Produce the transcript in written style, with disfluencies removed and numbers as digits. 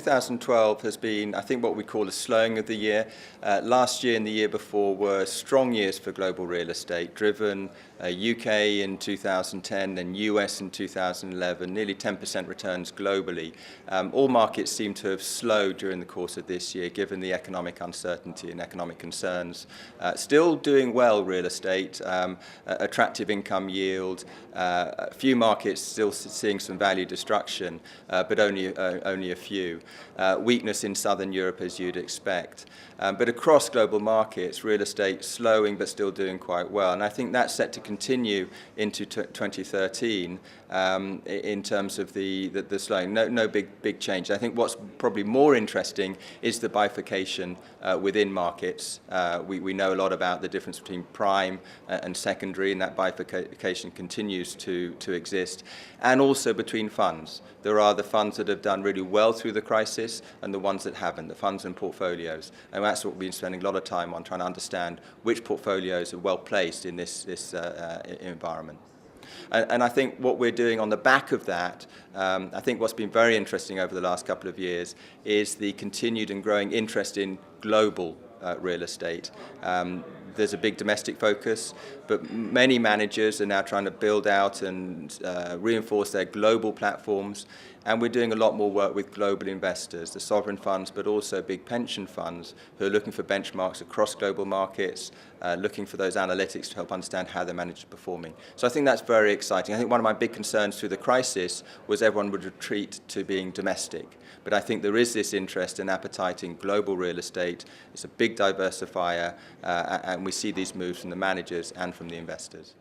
2012 has been, I think, what we call a slowing of the year. Last year and the year before were strong years for global real estate, driven UK in 2010, then US in 2011, nearly 10% returns globally. All markets seem to have slowed during the course of this year, given the economic uncertainty and economic concerns. Still doing well, real estate, attractive income yield, a few markets still seeing some value destruction, but only a few. Weakness in Southern Europe, as you'd expect. But across global markets, real estate slowing but still doing quite well. And I think that's set to continue into 2013 in terms of the slowing. No big change. I think what's probably more interesting is the bifurcation within markets. We know a lot about the difference between prime and secondary, and that bifurcation continues to exist. And also between funds. There are the funds that have done really well through the crisis and the ones that haven't, the funds and portfolios. And that's what we've been spending a lot of time on, trying to understand which portfolios are well placed in this environment. And I think what we're doing on the back of that, I think what's been very interesting over the last couple of years is the continued and growing interest in global real estate. There's a big domestic focus, but many managers are now trying to build out and reinforce their global platforms. And we're doing a lot more work with global investors, the sovereign funds, but also big pension funds who are looking for benchmarks across global markets, looking for those analytics to help understand how their managers are performing. So I think that's very exciting. I think one of my big concerns through the crisis was everyone would retreat to being domestic. But I think there is this interest and appetite in global real estate. It's a big diversifier, and we see these moves from the managers and from the investors.